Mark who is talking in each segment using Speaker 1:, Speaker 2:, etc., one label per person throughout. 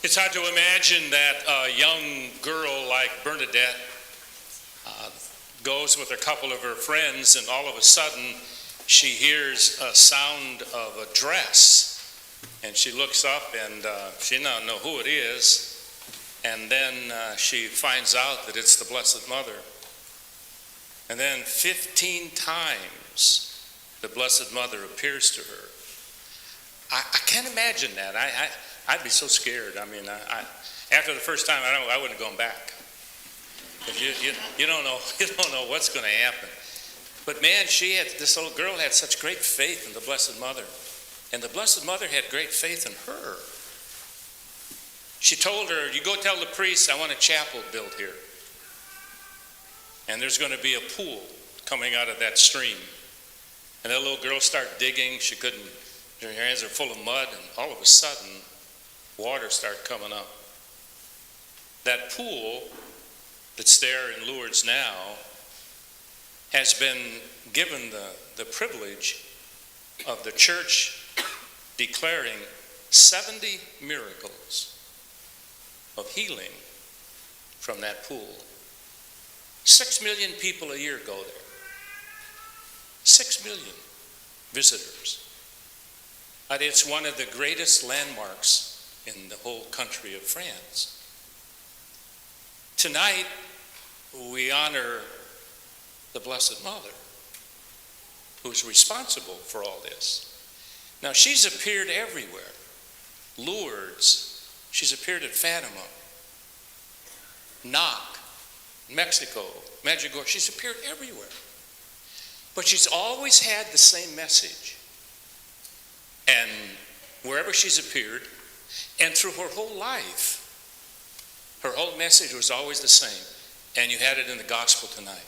Speaker 1: It's hard to imagine that a young girl like Bernadette goes with a couple of her friends, and all of a sudden she hears a sound of a dress, and she looks up and she doesn't know who it is, and then she finds out that it's the Blessed Mother. And then 15 times the Blessed Mother appears to her. I can't imagine that. I'd be so scared. I mean, after the first time, I wouldn't have gone back. Because you don't know what's going to happen. But man, this little girl had such great faith in the Blessed Mother. And the Blessed Mother had great faith in her. She told her, you go tell the priest I want a chapel built here. And there's going to be a pool coming out of that stream. And that little girl started digging. She couldn't, her hands are full of mud, and all of a sudden, water started coming up. That pool that's there in Lourdes now has been given the privilege of the church declaring 70 miracles of healing from that pool. 6 million people a year go there. 6 million visitors. But it's one of the greatest landmarks in the whole country of France. Tonight, we honor the Blessed Mother, who's responsible for all this. Now, she's appeared everywhere. Lourdes, she's appeared at Fatima, Knock, Mexico, Medjugorje. She's appeared everywhere. But she's always had the same message. And wherever she's appeared, and through her whole life, her whole message was always the same. And you had it in the gospel tonight.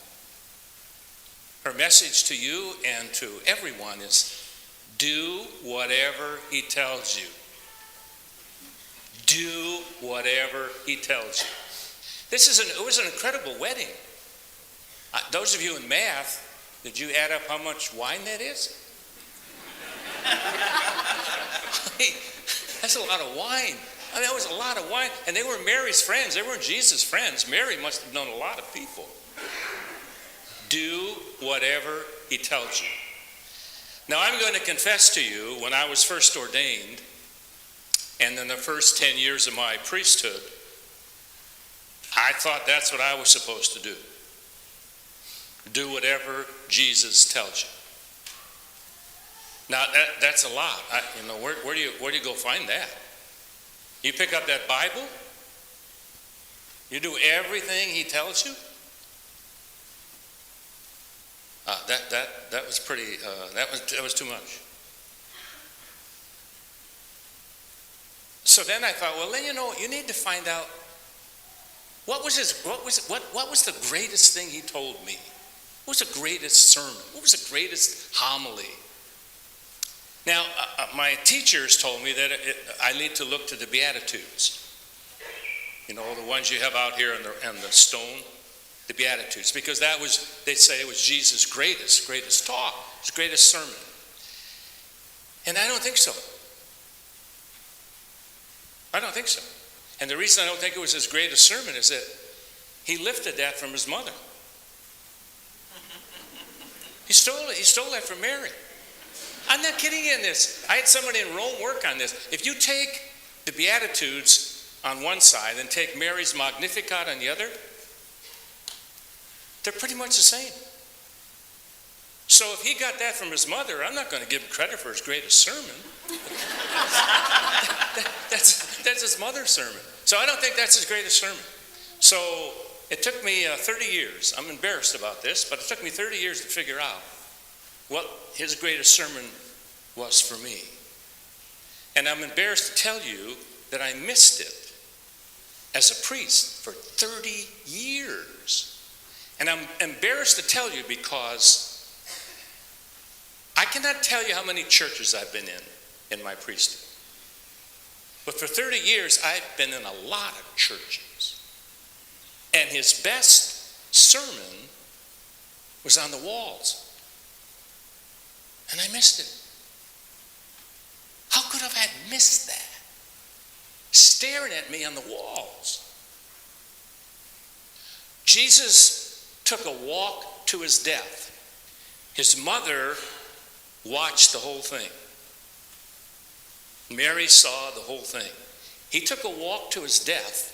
Speaker 1: Her message to you and to everyone is, do whatever he tells you. Do whatever he tells you. It was an incredible wedding. Those of you in math, did you add up how much wine that is? That's a lot of wine. I mean, that was a lot of wine. And they were Mary's friends. They weren't Jesus' friends. Mary must have known a lot of people. Do whatever he tells you. Now, I'm going to confess to you, when I was first ordained, and in the first 10 years of my priesthood, I thought that's what I was supposed to do. Do whatever Jesus tells you. Now, that's a lot. Where do you go find that? You pick up that Bible? You do everything he tells you? That was pretty. That was too much. So then I thought, well, then you need to find out what was the greatest thing he told me? What was the greatest sermon? What was the greatest homily? Now, my teachers told me that I need to look to the Beatitudes. The ones you have out here on the stone, the Beatitudes, because they'd say it was Jesus' greatest talk, his greatest sermon. And I don't think so. I don't think so. And the reason I don't think it was his greatest sermon is that he lifted that from his mother. He stole that from Mary. I'm not kidding you in this. I had somebody in Rome work on this. If you take the Beatitudes on one side and take Mary's Magnificat on the other, they're pretty much the same. So if he got that from his mother, I'm not going to give him credit for his greatest sermon. That's his mother's sermon. So I don't think that's his greatest sermon. So it took me 30 years. I'm embarrassed about this, but it took me 30 years to figure out what his greatest sermon was for me. And I'm embarrassed to tell you that I missed it as a priest for 30 years. And I'm embarrassed to tell you because I cannot tell you how many churches I've been in my priesthood. But for 30 years, I've been in a lot of churches. And his best sermon was on the walls. And I missed it. How could have I missed that? staring at me on the walls. Jesus took a walk to his death. His mother watched the whole thing. Mary saw the whole thing. He took a walk to his death,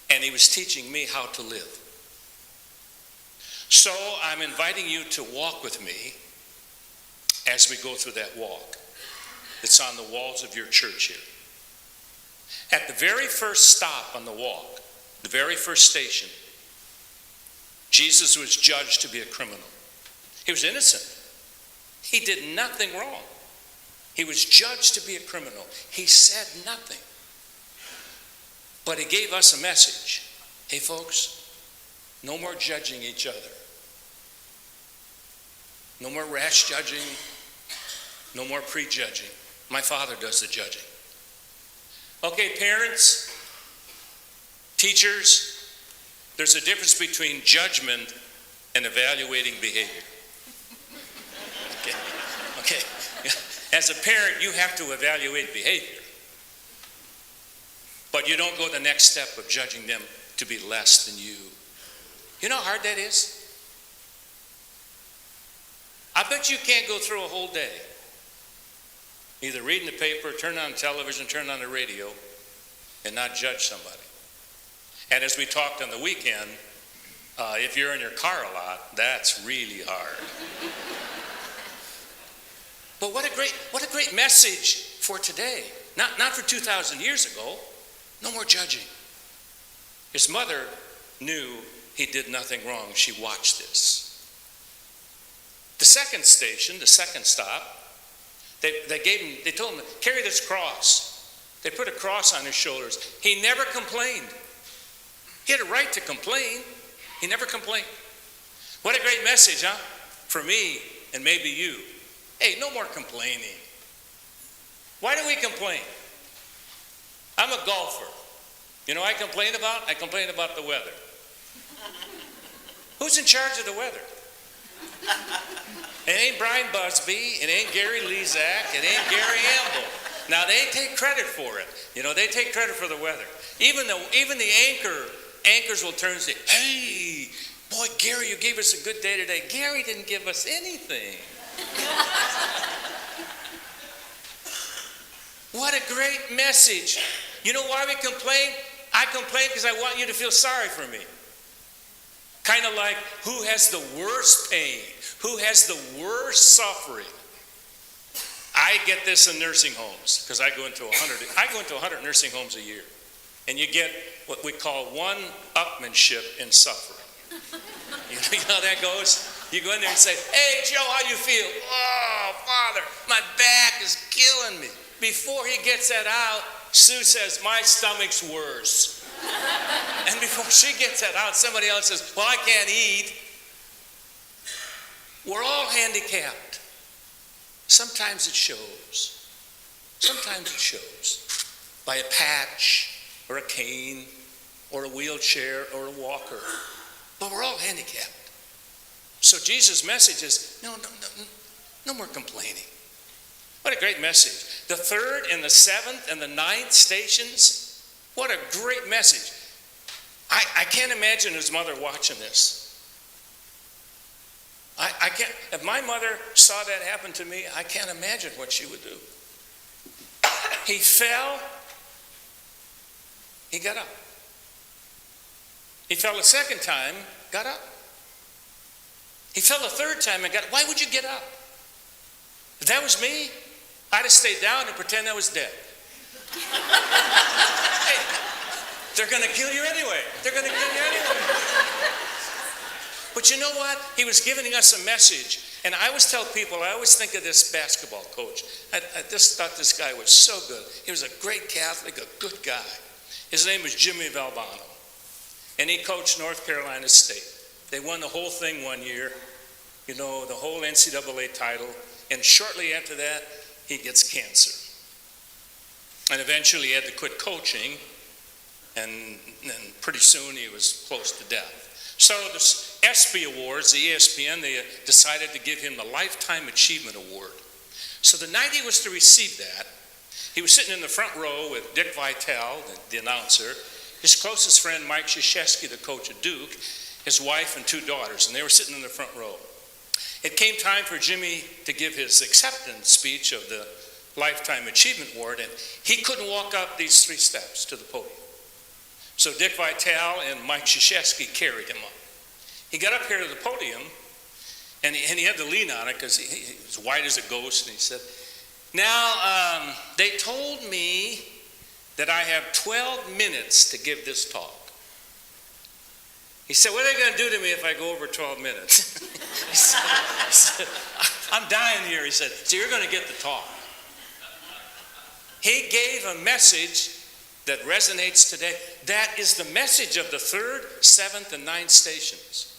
Speaker 1: and he was teaching me how to live. So I'm inviting you to walk with me as we go through that walk. It's on the walls of your church here. At the very first stop on the walk, the very first station, Jesus was judged to be a criminal. He was innocent. He did nothing wrong. He was judged to be a criminal. He said nothing. But he gave us a message. Hey folks, no more judging each other. No more rash judging. No more prejudging. My Father does the judging. Okay, parents, teachers, there's a difference between judgment and evaluating behavior. Okay. As a parent, you have to evaluate behavior. But you don't go the next step of judging them to be less than you. You know how hard that is? I bet you can't go through a whole day either reading the paper, turn on television, turn on the radio, and not judge somebody. And as we talked on the weekend, if you're in your car a lot, that's really hard. But what a great message for today. Not for 2,000 years ago. No more judging. His mother knew he did nothing wrong. She watched this. The second station, the second stop, they told him, carry this cross. They put a cross on his shoulders. He never complained. He had a right to complain. He never complained. What a great message, huh? For me and maybe you. Hey, no more complaining. Why do we complain? I'm a golfer. You know what I complain about? I complain about the weather. Who's in charge of the weather? It ain't Brian Busby. It ain't Gary Lezak. It ain't Gary Amble. Now, they take credit for it. You know, they take credit for the weather. Even the anchors will turn and say, hey, boy, Gary, you gave us a good day today. Gary didn't give us anything. What a great message. You know why we complain? I complain because I want you to feel sorry for me. Kind of like, who has the worst pain? Who has the worst suffering? I get this in nursing homes because I go into 100 nursing homes a year. And you get what we call one-upmanship in suffering. You know how that goes? You go in there and say, hey, Joe, how you feel? Oh, Father, my back is killing me. Before he gets that out, Sue says, my stomach's worse. And before she gets that out, somebody else says, well, I can't eat. We're all handicapped. Sometimes it shows. Sometimes it shows by a patch or a cane or a wheelchair or a walker. But we're all handicapped. So Jesus' message is, no more complaining. What a great message. The third and the seventh and the ninth stations, what a great message. I can't imagine his mother watching this. I can't. If my mother saw that happen to me, I can't imagine what she would do. He fell. He got up. He fell a second time, got up. He fell a third time and got up. Why would you get up? If that was me, I'd have stayed down and pretend I was dead. Hey, they're going to kill you anyway. They're going to kill you anyway. But you know what? He was giving us a message. And I always tell people, I always think of this basketball coach. I just thought this guy was so good. He was a great Catholic, a good guy. His name was Jimmy Valvano. And he coached North Carolina State. They won the whole thing one year, you know, the whole NCAA title. And shortly after that, he gets cancer. And eventually he had to quit coaching. And pretty soon he was close to death. So the ESPY Awards, the ESPN, they decided to give him the Lifetime Achievement Award. So the night he was to receive that, He was sitting in the front row with Dick Vitale, the announcer, his closest friend Mike Krzyzewski, the coach at Duke, his wife and 2 daughters, and they were sitting in the front row. It came time for Jimmy to give his acceptance speech of the Lifetime Achievement Award, and he couldn't walk up these 3 steps to the podium. So Dick Vitale and Mike Krzyzewski carried him up. He got up here to the podium, and he had to lean on it because he was white as a ghost, and he said, now, they told me that I have 12 minutes to give this talk. He said, what are they going to do to me if I go over 12 minutes? he said, I'm dying here, he said, so you're going to get the talk. He gave a message that resonates today. That is the message of the 3rd, 7th, and 9th stations.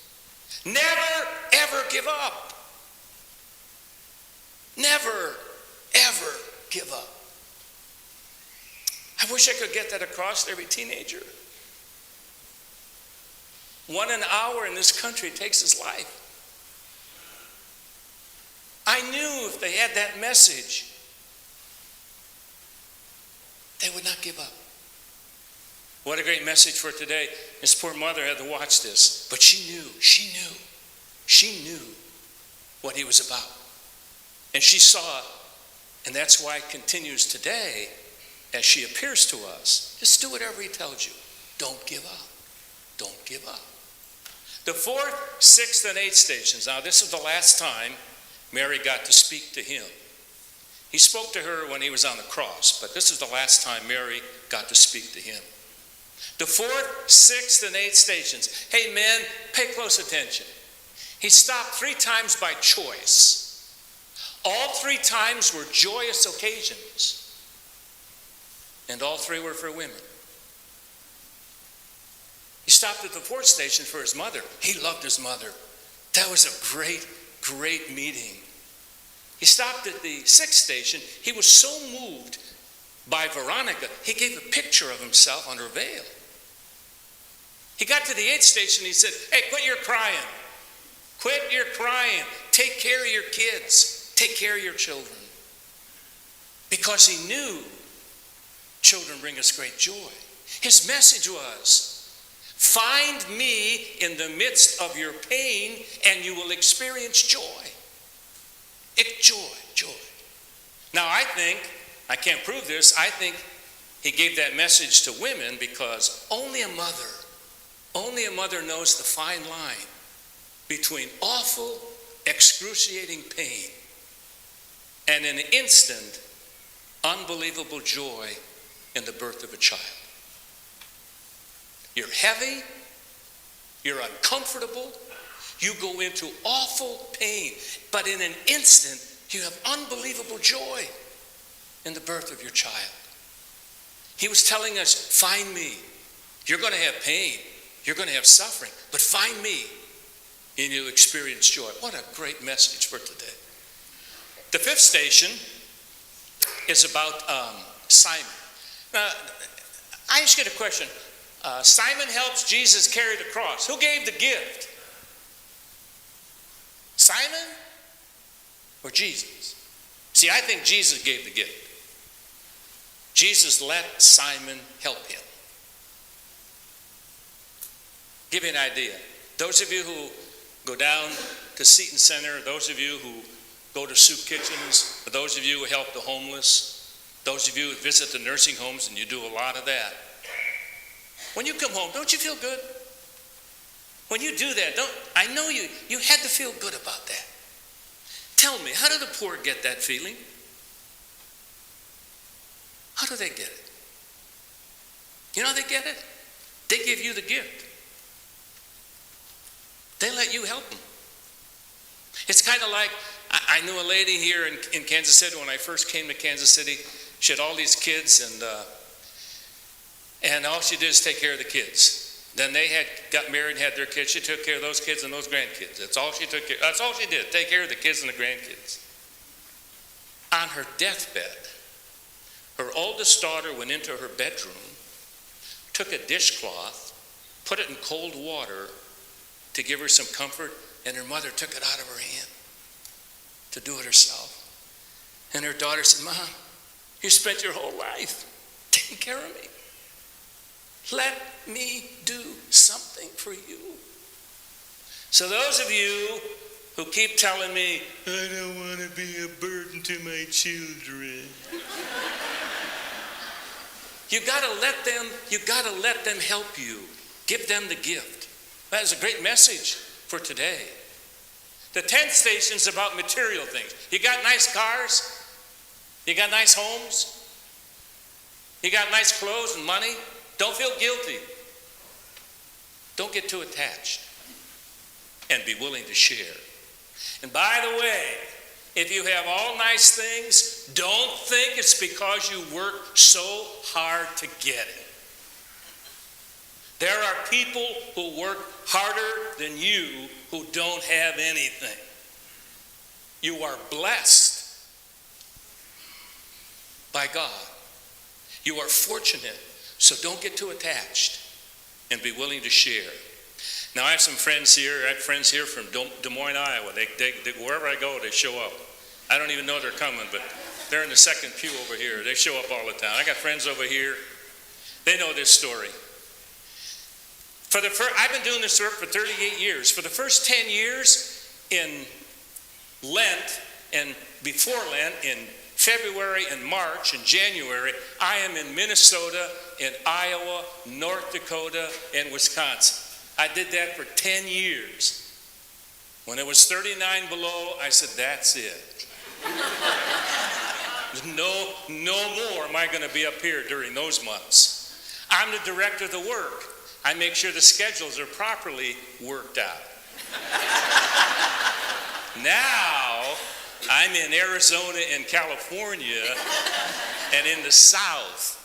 Speaker 1: Never, ever give up. Never, ever give up. I wish I could get that across to every teenager. 1 hour in this country takes his life. I knew if they had that message, they would not give up. What a great message for today. His poor mother had to watch this, but she knew what he was about. And she saw it, and that's why it continues today as she appears to us. Just do whatever he tells you. Don't give up. Don't give up. The 4th, 6th, and 8th stations. Now, this is the last time Mary got to speak to him. He spoke to her when he was on the cross, but this is the last time Mary got to speak to him. The 4th, 6th, and 8th stations. Hey, men, pay close attention. He stopped 3 times by choice. All 3 times were joyous occasions, and all 3 were for women. He stopped at the 4th station for his mother. He loved his mother. That was a great, great meeting. He stopped at the 6th station. He was so moved by Veronica, he gave a picture of himself on her veil. He got to the 8th station. He said, hey, quit your crying. Quit your crying. Take care of your kids. Take care of your children. Because he knew children bring us great joy. His message was, find me in the midst of your pain and you will experience joy. Joy. Now I think, I can't prove this, I think he gave that message to women because only a mother knows the fine line between awful, excruciating pain and an instant, unbelievable joy in the birth of a child. You're heavy, you're uncomfortable, you go into awful pain, but in an instant, you have unbelievable joy in the birth of your child. He was telling us, find me. You're going to have pain, you're going to have suffering, but find me and you'll experience joy. What a great message for today. The 5th station is about Simon. Now, I ask you the question, Simon helps Jesus carry the cross. Who gave the gift? Simon or Jesus? See, I think Jesus gave the gift. Jesus let Simon help him. Give you an idea. Those of you who go down to Seton Center, those of you who go to soup kitchens, those of you who help the homeless, those of you who visit the nursing homes, and you do a lot of that. When you come home, don't you feel good? When you do that, I know you had to feel good about that. Tell me, how do the poor get that feeling? How do they get it? You know how they get it? They give you the gift. They let you help them. It's kind of like, I knew a lady here in Kansas City when I first came to Kansas City. She had all these kids, and all she did is take care of the kids. Then they got married and had their kids. She took care of those kids and those grandkids. That's all she took care of. That's all she did, take care of the kids and the grandkids. On her deathbed, her oldest daughter went into her bedroom, took a dishcloth, put it in cold water to give her some comfort, and her mother took it out of her hand to do it herself. And her daughter said, Mom, You spent your whole life taking care of me. Let me do something for you. So those of you who keep telling me, I don't want to be a burden to my children. You gotta let them help you. Give them the gift. That is a great message for today. The 10th station is about material things. You got nice cars? You got nice homes? You got nice clothes and money? Don't feel guilty. Don't get too attached. And be willing to share. And by the way, if you have all nice things, don't think it's because you work so hard to get it. There are people who work harder than you who don't have anything. You are blessed by God. You are fortunate, so don't get too attached and be willing to share. Now, I have some friends here. I have friends here from Des Moines, Iowa. They wherever I go, they show up. I don't even know they're coming, but they're in the second pew over here. They show up all the time. I got friends over here. They know this story. I've been doing this work for 38 years. For the first 10 years in Lent and before Lent, in February and March and January, I am in Minnesota, in Iowa, North Dakota, and Wisconsin. I did that for 10 years. When it was 39 below, I said, that's it. No more am I going to be up here during those months. I'm the director of the work. I make sure the schedules are properly worked out. Now, I'm in Arizona and California and in the South.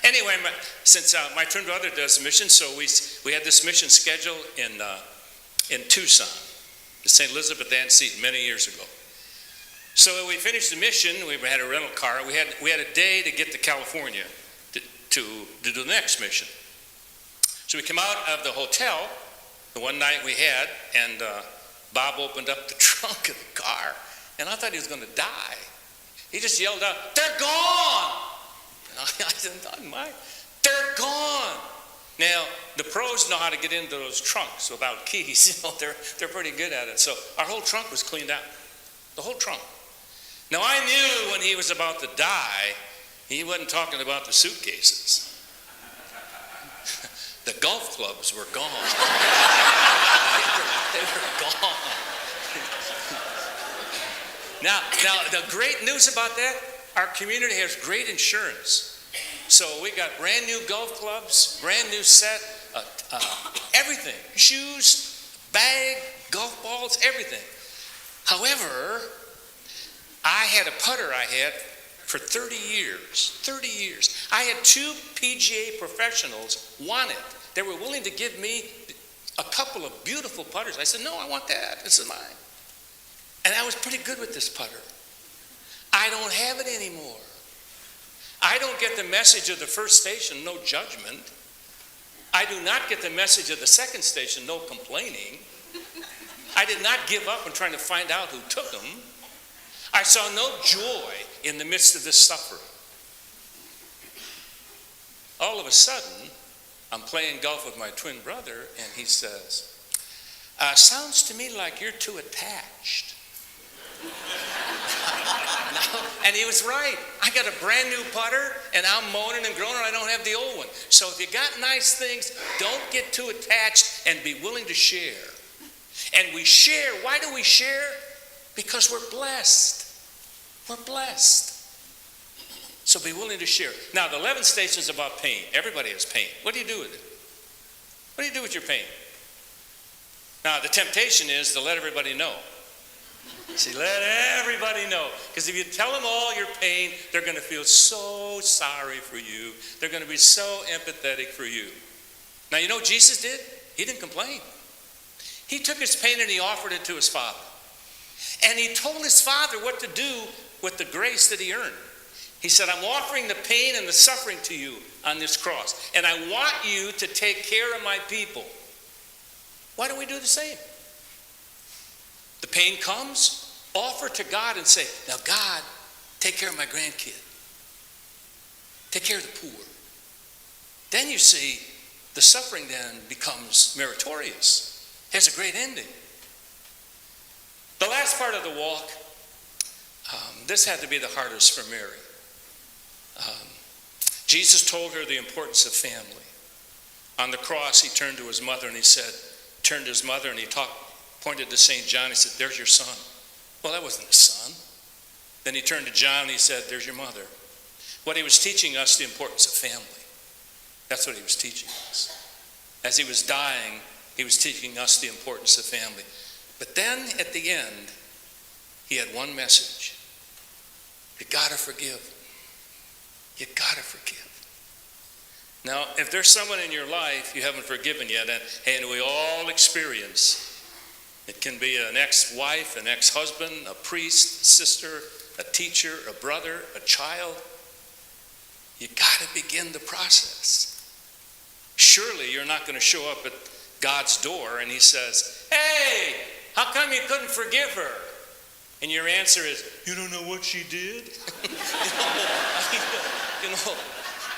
Speaker 1: Anyway, since my twin brother does mission, so we had this mission schedule in Tucson, the St. Elizabeth Ann Seton, many years ago. So when we finished the mission, we had a rental car. We had a day to get to California to do the next mission. So we came out of the hotel the one night we had, and Bob opened up the trunk of the car, and I thought he was going to die. He just yelled out, "They're gone!" And I said, "They're gone!" Now, the pros know how to get into those trunks without keys. You know, they're pretty good at it. So our whole trunk was cleaned out, the whole trunk. Now, I knew when he was about to die, he wasn't talking about the suitcases. The golf clubs were gone. they were gone. Now, the great news about that, our community has great insurance. So we got brand new golf clubs, brand new set, everything. Shoes, bag, golf balls, everything. However, I had a putter for 30 years. 30 years. I had 2 PGA professionals want it. They were willing to give me a couple of beautiful putters. I said, no, I want that. This is mine. And I was pretty good with this putter. I don't have it anymore. I don't get the message of the first station, no judgment. I do not get the message of the second station, no complaining. I did not give up on trying to find out who took them. I saw no joy in the midst of this suffering. All of a sudden, I'm playing golf with my twin brother, and he says, sounds to me like you're too attached. And he was right. I got a brand new putter, and I'm moaning and groaning. I don't have the old one. So if you got nice things, don't get too attached and be willing to share. And we share. Why do we share? Because we're blessed. We're blessed. So be willing to share. Now, the 11th station is about pain. Everybody has pain. What do you do with it? What do you do with your pain? Now, the temptation is to let everybody know. See, let everybody know. Because if you tell them all your pain, they're going to feel so sorry for you. They're going to be so empathetic for you. Now, you know what Jesus did? He didn't complain. He took his pain and he offered it to his Father. And he told his Father what to do with the grace that he earned. He said, I'm offering the pain and the suffering to you on this cross. And I want you to take care of my people. Why don't we do the same? The pain comes, offer to God and say, now God, take care of my grandkid. Take care of the poor. Then you see the suffering then becomes meritorious. It has a great ending. The last part of the walk, this had to be the hardest for Mary. Jesus told her the importance of family. On the cross, he turned to his mother and he pointed to St. John. He said, "There's your son." Well, that wasn't his son. Then he turned to John and he said, "There's your mother." What he was teaching us, the importance of family. That's what he was teaching us. As he was dying, he was teaching us the importance of family. But then at the end, he had one message. You gotta forgive. You gotta forgive. Now, if there's someone in your life you haven't forgiven yet, and we all experience, it can be an ex-wife, an ex-husband, a priest, a sister, a teacher, a brother, a child, you gotta begin the process. Surely you're not going to show up at God's door and he says, "Hey, how come you couldn't forgive her?" And your answer is, "You don't know what she did?"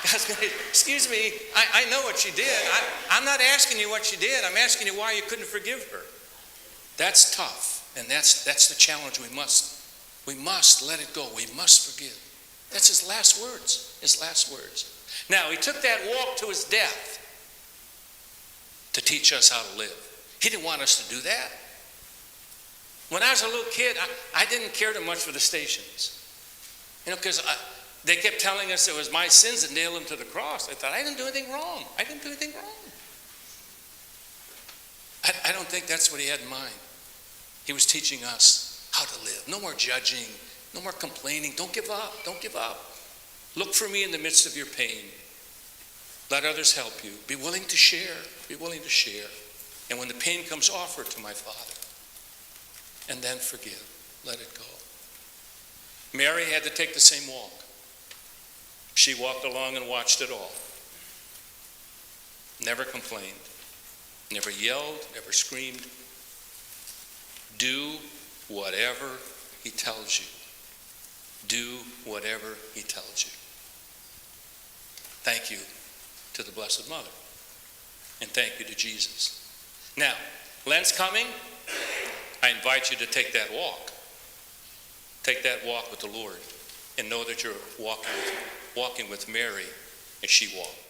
Speaker 1: God's going to, "Excuse me, I know what she did. I'm not asking you what she did. I'm asking you why you couldn't forgive her." That's tough. And that's the challenge. We must let it go. We must forgive. That's his last words. His last words. Now, he took that walk to his death to teach us how to live. He didn't want us to do that. When I was a little kid, I didn't care too much for the stations. Because they kept telling us it was my sins that nailed him to the cross. I thought, I didn't do anything wrong. I didn't do anything wrong. I don't think that's what he had in mind. He was teaching us how to live. No more judging. No more complaining. Don't give up. Don't give up. Look for me in the midst of your pain. Let others help you. Be willing to share. Be willing to share. And when the pain comes, offer it to my Father. And then forgive. Let it go. Mary had to take the same walk. She walked along and watched it all. Never complained. Never yelled. Never screamed. Do whatever he tells you. Do whatever he tells you. Thank you to the Blessed Mother. And thank you to Jesus. Now, Lent's coming. I invite you to take that walk. Take that walk with the Lord. And know that you're walking with Mary as she walked.